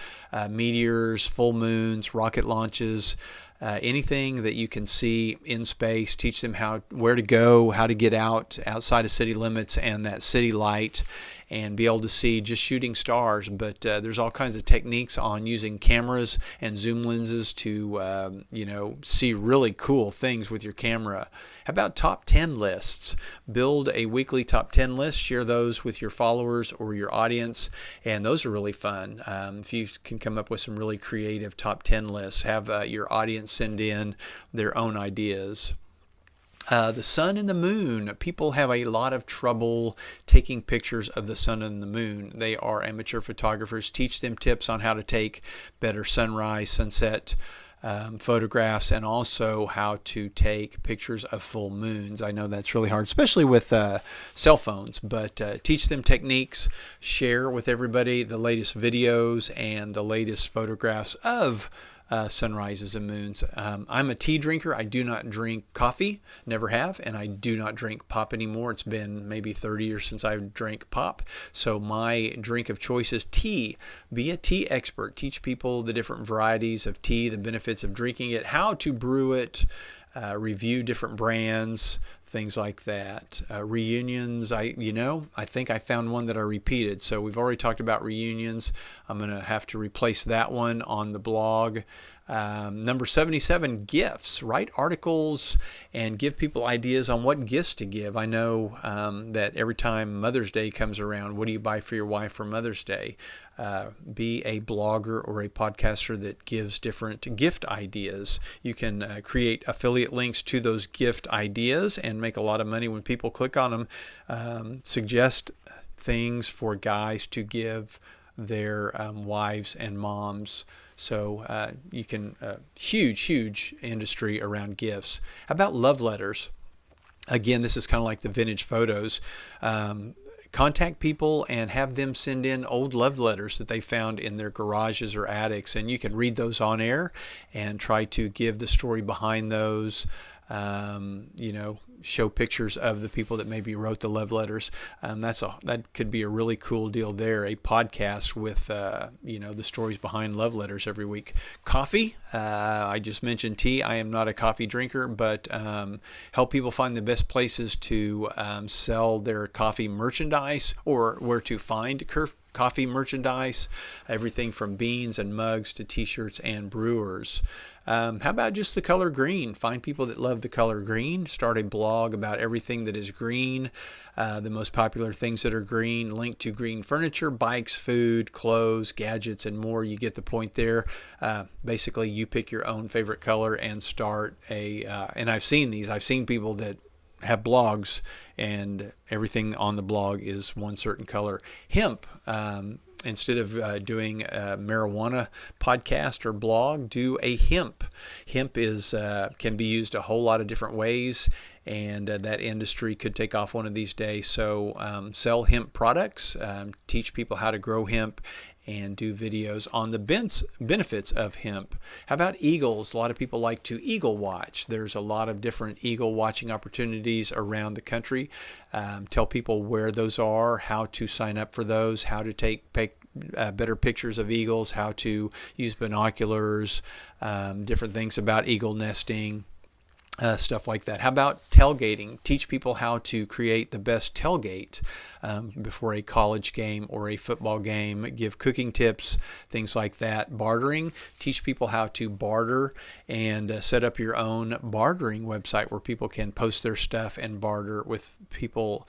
meteors, full moons, rocket launches, anything that you can see in space. Teach them where to go, how to get outside of city limits and that city light, and be able to see just shooting stars. But there's all kinds of techniques on using cameras and zoom lenses to see really cool things with your camera. How about top 10 lists? Build a weekly top 10 list, share those with your followers or your audience, and those are really fun. If you can come up with some really creative top 10 lists, have your audience send in their own ideas. The sun and the moon. People have a lot of trouble taking pictures of the sun and the moon. They are amateur photographers. Teach them tips on how to take better sunrise, sunset photographs, and also how to take pictures of full moons. I know that's really hard, especially with cell phones, but teach them techniques, share with everybody the latest videos and the latest photographs of sunrises and moons. I'm a tea drinker. I do not drink coffee, never have, and I do not drink pop anymore. It's been maybe 30 years since I've drank pop. So my drink of choice is tea. Be a tea expert. Teach people the different varieties of tea, the benefits of drinking it, how to brew it, review different brands, things like that. Reunions, I think I found one that I repeated. So we've already talked about reunions. I'm going to have to replace that one on the blog. Number 77, gifts. Write articles and give people ideas on what gifts to give. I know that every time Mother's Day comes around, what do you buy for your wife for Mother's Day? Be a blogger or a podcaster that gives different gift ideas. You can create affiliate links to those gift ideas and make a lot of money when people click on them. Suggest things for guys to give their wives and moms. So you can, huge industry around gifts. How about love letters? Again, this is kind of like the vintage photos. Contact people and have them send in old love letters that they found in their garages or attics, and you can read those on air and try to give the story behind those. Show pictures of the people that maybe wrote the love letters. That could be a really cool deal there. A podcast with the stories behind love letters every week. Coffee. I just mentioned tea. I am not a coffee drinker, but help people find the best places to sell their coffee merchandise or where to find coffee merchandise. Everything from beans and mugs to t-shirts and brewers. How about just the color green? Find people that love the color green. Start a blog about everything that is green, the most popular things that are green. Link to green furniture, bikes, food, clothes, gadgets, and more. You get the point there. Basically, you pick your own favorite color and start and I've seen these. I've seen people that have blogs and everything on the blog is one certain color. Hemp. Instead of doing a marijuana podcast or blog, do a hemp. Hemp can be used a whole lot of different ways, and that industry could take off one of these days. So sell hemp products, teach people how to grow hemp, and do videos on the benefits of hemp. How about eagles? A lot of people like to eagle watch. There's a lot of different eagle watching opportunities around the country. Tell people where those are, how to sign up for those, how to take better pictures of eagles, how to use binoculars, different things about eagle nesting. Stuff like that. How about tailgating? Teach people how to create the best tailgate before a college game or a football game. Give cooking tips, things like that. Bartering. Teach people how to barter and set up your own bartering website where people can post their stuff and barter with people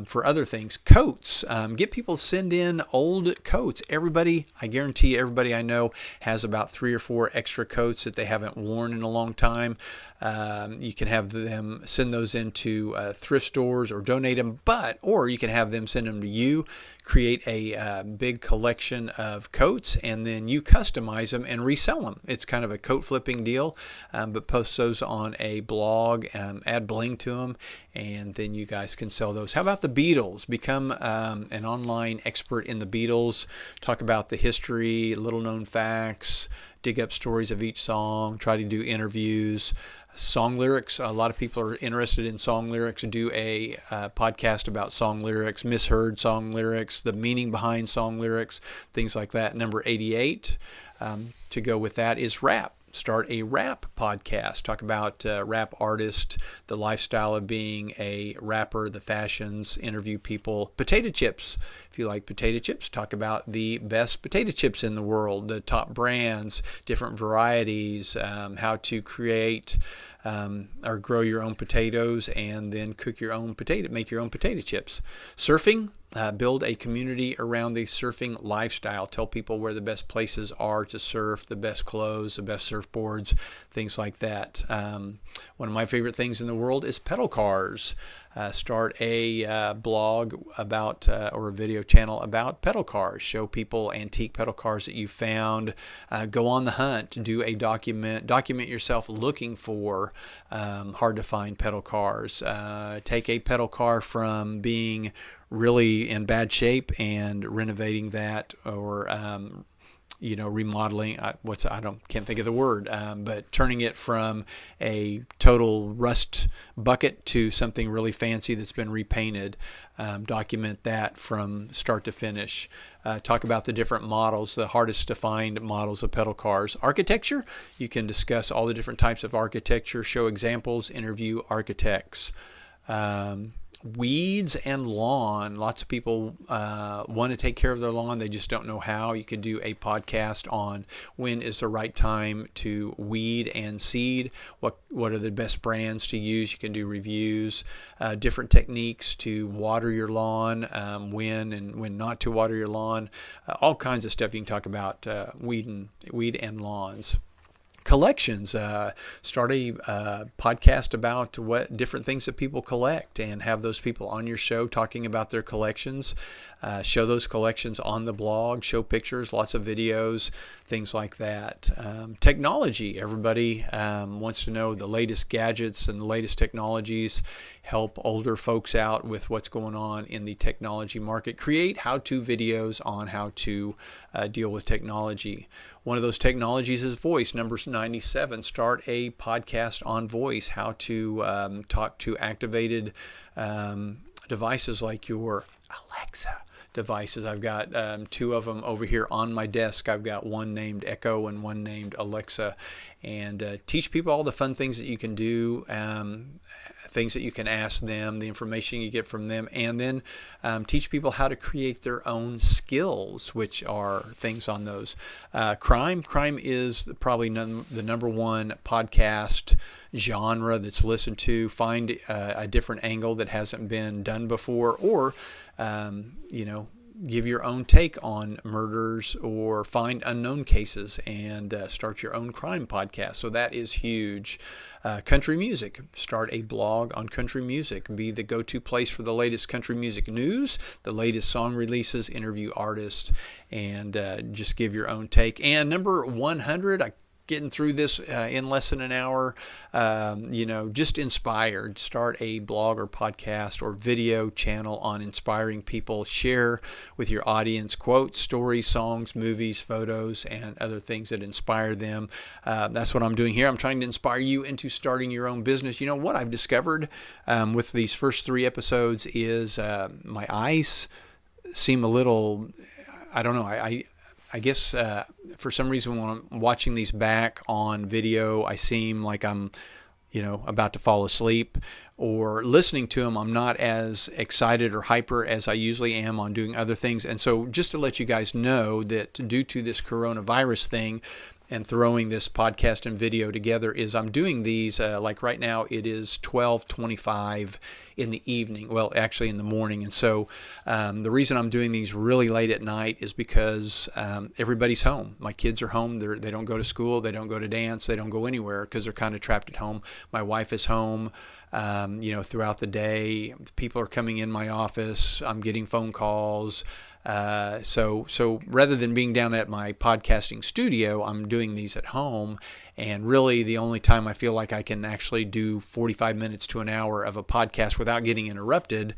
for other things. Coats. Get people to send in old coats. I guarantee everybody I know has about 3 or 4 extra coats that they haven't worn in a long time. You can have them send those into thrift stores or donate them, or you can have them send them to you. Create a big collection of coats, and then you customize them and resell them. It's kind of a coat flipping deal, but post those on a blog, add bling to them, and then you guys can sell those. How about the Beatles? Become an online expert in the Beatles. Talk about the history, little known facts, dig up stories of each song, try to do interviews. Song lyrics. A lot of people are interested in song lyrics. Do a podcast about song lyrics, misheard song lyrics, the meaning behind song lyrics, things like that. Number 88 to go with that is rap. Start a rap podcast. Talk about rap artists, the lifestyle of being a rapper, the fashions, interview people. Potato chips. If you like potato chips, talk about the best potato chips in the world, the top brands, different varieties, how to create or grow your own potatoes and then make your own potato chips. Surfing. Build a community around the surfing lifestyle. Tell people where the best places are to surf, the best clothes, the best surfboards, things like that. One of my favorite things in the world is pedal cars. Start a blog about or a video channel about pedal cars. Show people antique pedal cars that you found. Go on the hunt. Do a document yourself looking for hard to find pedal cars. Take a pedal car from being really in bad shape and renovating that, or remodeling. Can't think of the word, but turning it from a total rust bucket to something really fancy that's been repainted. Document that from start to finish. Talk about the different models, the hardest to find models of pedal cars. Architecture. You can discuss all the different types of architecture, show examples, interview architects. weeds and lawn. Lots of people want to take care of their lawn. They just don't know how. You could do a podcast on when is the right time to weed and seed. What are the best brands to use? You can do reviews, different techniques to water your lawn, when and when not to water your lawn. All kinds of stuff you can talk about weed and lawns. Collections. Start a podcast about what different things that people collect and have those people on your show talking about their collections. Show those collections on the blog, show pictures, lots of videos, things like that. Technology. Everybody wants to know the latest gadgets and the latest technologies. Help older folks out with what's going on in the technology market. Create how-to videos on how to deal with technology. One of those technologies is voice. Number 97, start a podcast on voice, how to talk to activated devices like your Alexa devices. I've got two of them over here on my desk. I've got one named Echo and one named Alexa, and teach people all the fun things that you can do, things that you can ask them, the information you get from them, and then teach people how to create their own skills, which are things on those. Crime is probably the number one podcast genre that's listened to. Find a different angle that hasn't been done before, or give your own take on murders, or find unknown cases and start your own crime podcast. So that is huge. Country music. Start a blog on country music. Be the go-to place for the latest country music news, the latest song releases, interview artists, and just give your own take. And number 100, getting through this in less than an hour, just inspired. Start a blog or podcast or video channel on inspiring people. Share with your audience quotes, stories, songs, movies, photos, and other things that inspire them. That's what I'm doing here. I'm trying to inspire you into starting your own business. You know what I've discovered with these first 3 episodes is my eyes seem a little, I don't know, I guess for some reason when I'm watching these back on video, I seem like I'm, about to fall asleep, or listening to them, I'm not as excited or hyper as I usually am on doing other things. And so just to let you guys know that due to this coronavirus thing and throwing this podcast and video together, is I'm doing these, like right now it is 12:25 in the evening, well actually in the morning, and so the reason I'm doing these really late at night is because everybody's home. My kids are home. They don't go to school, they don't go to dance, they don't go anywhere because they're kind of trapped at home. My wife is home throughout the day. People are coming in my office, I'm getting phone calls. So rather than being down at my podcasting studio, I'm doing these at home. And really the only time I feel like I can actually do 45 minutes to an hour of a podcast without getting interrupted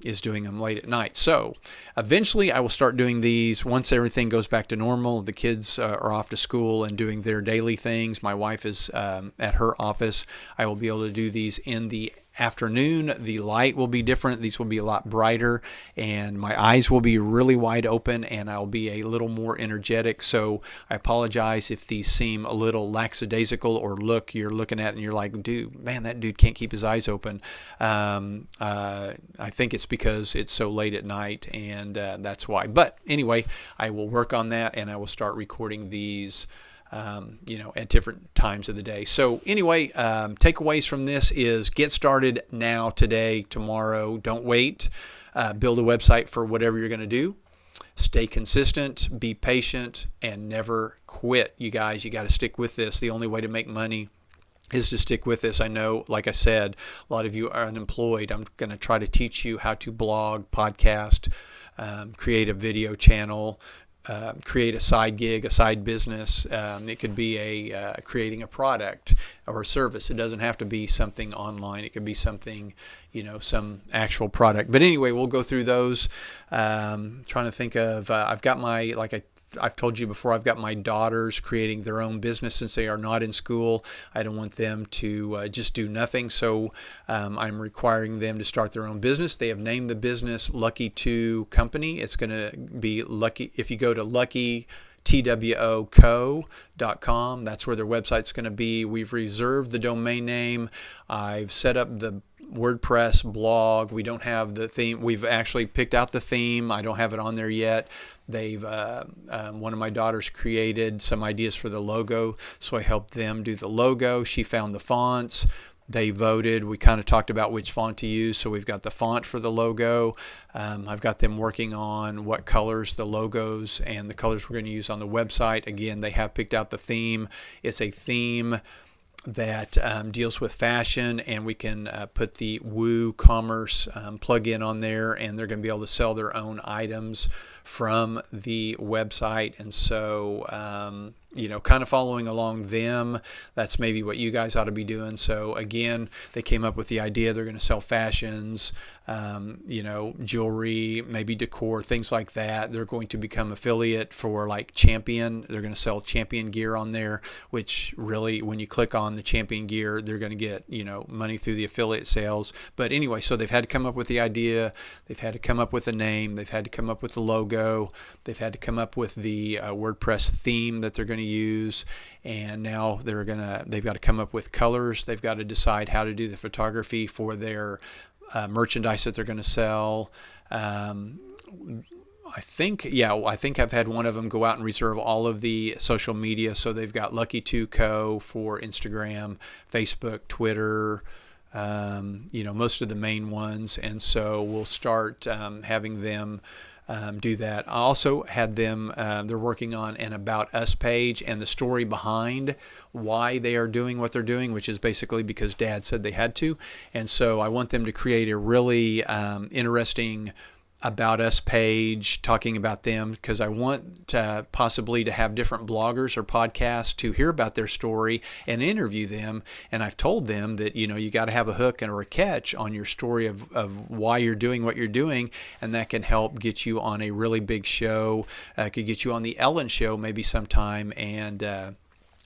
is doing them late at night. So eventually I will start doing these once everything goes back to normal. The kids are off to school and doing their daily things. My wife is at her office. I will be able to do these in the afternoon. The light will be different. These will be a lot brighter, and my eyes will be really wide open, and I'll be a little more energetic. So I apologize if these seem a little lackadaisical, or you're looking at it and you're like, dude, man, that dude can't keep his eyes open. I think it's because it's so late at night, and that's why. But anyway, I will work on that, and I will start recording these at different times of the day. So anyway, takeaways from this is get started now, today, tomorrow. Don't wait. Build a website for whatever you're going to do. Stay consistent, be patient, and never quit. You guys, you got to stick with this. The only way to make money is to stick with this. I know, like I said, a lot of you are unemployed. I'm going to try to teach you how to blog, podcast, create a video channel, create a side gig, a side business. It could be creating a product or a service. It doesn't have to be something online. It could be something, some actual product. But anyway, we'll go through those. Trying to think of, I've got I've told you before, I've got my daughters creating their own business since they are not in school. I don't want them to just do nothing, so I'm requiring them to start their own business. They have named the business Lucky 2 Company. It's going to be Lucky. If you go to luckytwoco.com, that's where their website's going to be. We've reserved the domain name. I've set up the WordPress blog. We don't have the theme. We've actually picked out the theme. I don't have it on there yet. They've one of my daughters created some ideas for the logo, so I helped them do the logo. She found the fonts. They voted. We kind of talked about which font to use, so we've got the font for the logo. I've got them working on what colors the logos and the colors we're going to use on the website. Again, they have picked out the theme. It's a theme that deals with fashion, and we can put the WooCommerce plug-in on there, and they're going to be able to sell their own items from the website. And so kind of following along them, that's maybe what you guys ought to be doing. So again, they came up with the idea they're going to sell fashions, jewelry, maybe decor, things like that. They're going to become affiliate for like Champion. They're going to sell Champion gear on there, which really, when you click on the Champion gear, they're going to get, money through the affiliate sales. But anyway, so they've had to come up with the idea. They've had to come up with a name. They've had to come up with the logo. They've had to come up with the WordPress theme that they're going to use, and now they've got to come up with colors. They've got to decide how to do the photography for their merchandise that they're going to sell. I think I've had one of them go out and reserve all of the social media. So they've got Lucky2Co for Instagram, Facebook, Twitter, most of the main ones. And so we'll start having them do that. I also had them, they're working on an About Us page and the story behind why they are doing what they're doing, which is basically because Dad said they had to. And so I want them to create a really interesting About Us page talking about them, because I want possibly to have different bloggers or podcasts to hear about their story and interview them. And I've told them that, you got to have a hook or a catch on your story of why you're doing what you're doing, and that can help get you on a really big show. Could get you on the Ellen Show maybe sometime. And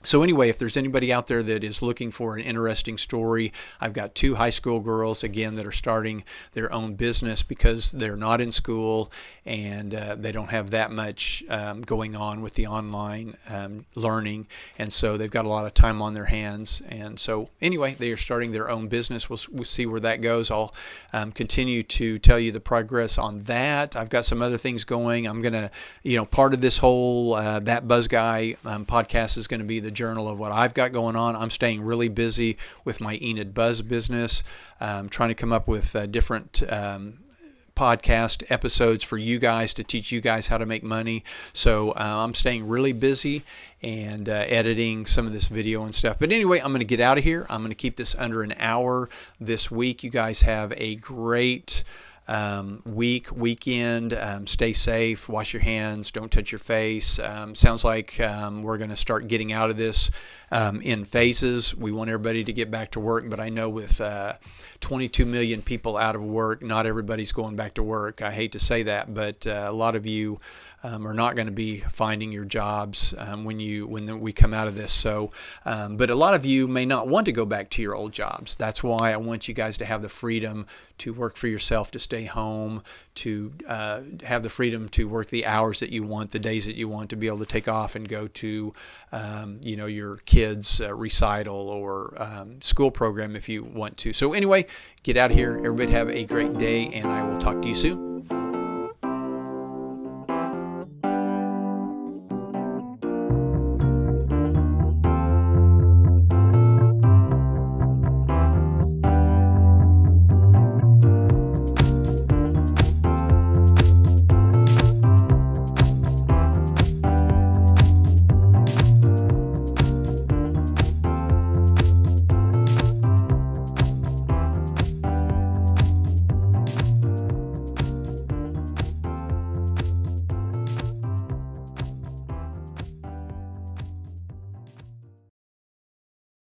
so anyway, if there's anybody out there that is looking for an interesting story, I've got 2 high school girls, again, that are starting their own business because they're not in school and they don't have that much going on with the online learning. And so they've got a lot of time on their hands. And so anyway, they are starting their own business. We'll see where that goes. I'll continue to tell you the progress on that. I've got some other things going. I'm going to, part of this whole That Buzz Guy podcast is going to be the journal of what I've got going on. I'm staying really busy with my Enid Buzz business, trying to come up with different podcast episodes for you guys to teach you guys how to make money. So I'm staying really busy and editing some of this video and stuff. But anyway, I'm going to get out of here. I'm going to keep this under an hour this week. You guys have a great weekend. Stay safe, wash your hands, don't touch your face. Sounds like we're going to start getting out of this in phases. We want everybody to get back to work, but I know with 22 million people out of work, not everybody's going back to work. I hate to say that, but a lot of you are not going to be finding your jobs when we come out of this. So, but a lot of you may not want to go back to your old jobs. That's why I want you guys to have the freedom to work for yourself, to stay home, to have the freedom to work the hours that you want, the days that you want, to be able to take off and go to, your kids' recital or school program if you want to. So anyway, get out of here. Everybody have a great day, and I will talk to you soon.